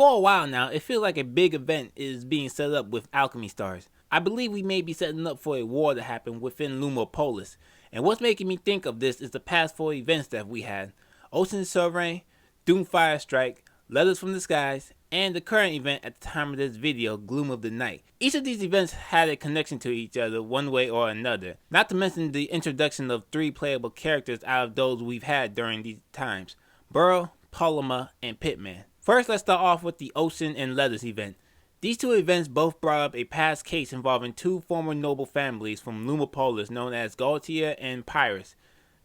For a while now, it feels like a big event is being set up with alchemy stars. I believe we may be setting up for a war to happen within Lumopolis, and what's making me think of this is the past 4 events that we had: Ocean Sovereign, Doomfire Strike, Letters from the Skies, and the current event at the time of this video, Gloom of the Night. Each of these events had a connection to each other one way or another, not to mention the introduction of 3 playable characters out of those we've had during these times: Burrow, Polyma, and Pitman. First, let's start off with the Ocean and Letters event. These 2 events both brought up a past case involving 2 former noble families from Lumopolis known as Gaultier and Pyrrhus.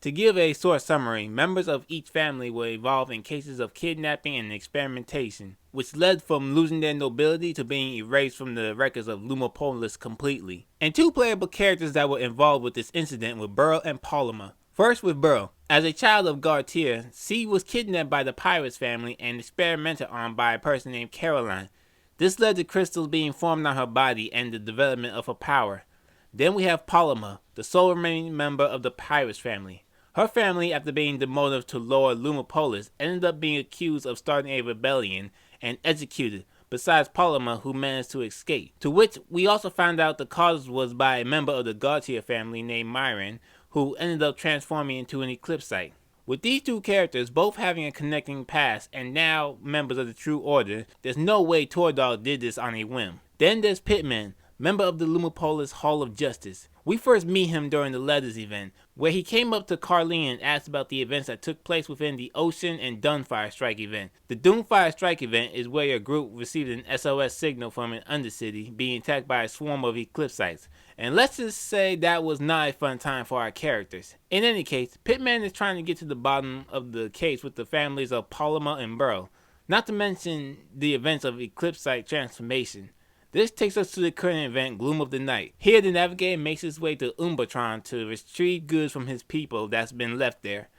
To give a short summary, members of each family were involved in cases of kidnapping and experimentation, which led from losing their nobility to being erased from the records of Lumopolis completely. And 2 playable characters that were involved with this incident were Burrow and Polyma. First with Burrow. As a child of Gaultier, she was kidnapped by the Pyrrhus family and experimented on by a person named Caroline. This led to crystals being formed on her body and the development of her power. Then we have Polyma, the sole remaining member of the Pyrrhus family. Her family, after being demoted to lower Lumopolis, ended up being accused of starting a rebellion and executed, besides Polyma, who managed to escape. To which we also found out the cause was by a member of the Gaultier family named Myron, who ended up transforming into an Eclipsite. With these 2 characters both having a connecting past and now members of the True Order, there's no way Tordog did this on a whim. Then there's Pitman, member of the Lumopolis Hall of Justice. We first meet him during the Letters event, where he came up to Carleen and asked about the events that took place within the Ocean and Doomfire Strike event. The Doomfire Strike event is where your group received an SOS signal from an Undercity being attacked by a swarm of Eclipsites. And let's just say that was not a fun time for our characters. In any case, Pitman is trying to get to the bottom of the case with the families of Polyma and Burrow, not to mention the events of Eclipsite transformation. This takes us to the current event, Gloom of the Night. Here, the Navigator makes his way to Umbatron to retrieve goods from his people that's been left there,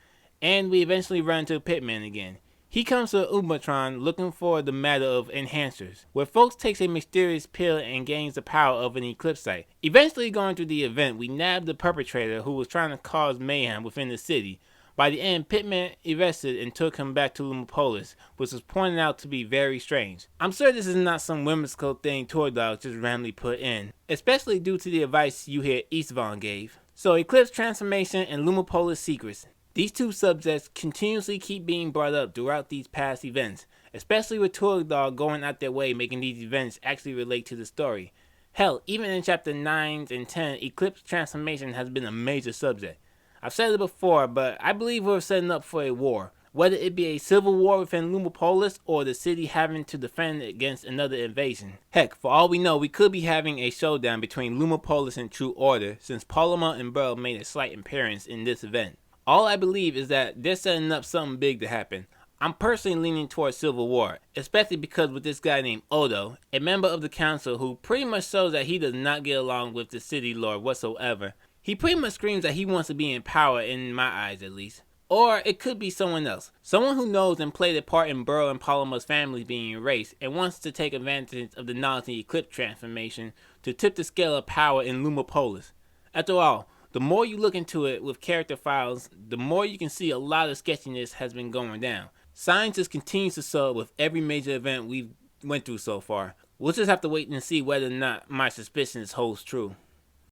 and we eventually run into Pitman again. He comes to Umbatron looking for the matter of enhancers, where Folks takes a mysterious pill and gains the power of an Eclipsite. Eventually going through the event, we nab the perpetrator who was trying to cause mayhem within the city. By the end, Pitman arrested and took him back to Lumopolis, which was pointed out to be very strange. I'm sure this is not some whimsical thing Tordog just randomly put in, especially due to the advice you hear Eastvon gave. So Eclipse Transformation and Lumopolis Secrets. These 2 subjects continuously keep being brought up throughout these past events, especially with Tordog going out their way making these events actually relate to the story. Hell, even in chapter 9 and 10, Eclipse Transformation has been a major subject. I've said it before, but I believe we're setting up for a war. Whether it be a civil war within Lumopolis or the city having to defend against another invasion. Heck, for all we know, we could be having a showdown between Lumopolis and True Order, since Polyma and Burrow made a slight appearance in this event. All I believe is that they're setting up something big to happen. I'm personally leaning towards civil war, especially because with this guy named Odo, a member of the council who pretty much shows that he does not get along with the city lord whatsoever. He pretty much screams that he wants to be in power, in my eyes at least. Or it could be someone else. Someone who knows and played a part in Burrow and Polyma's families being erased and wants to take advantage of the knowledge of Eclipse Transformation to tip the scale of power in Lumopolis. After all, the more you look into it with character files, the more you can see a lot of sketchiness has been going down. Science just continues to show with every major event we've went through so far. We'll just have to wait and see whether or not my suspicions holds true.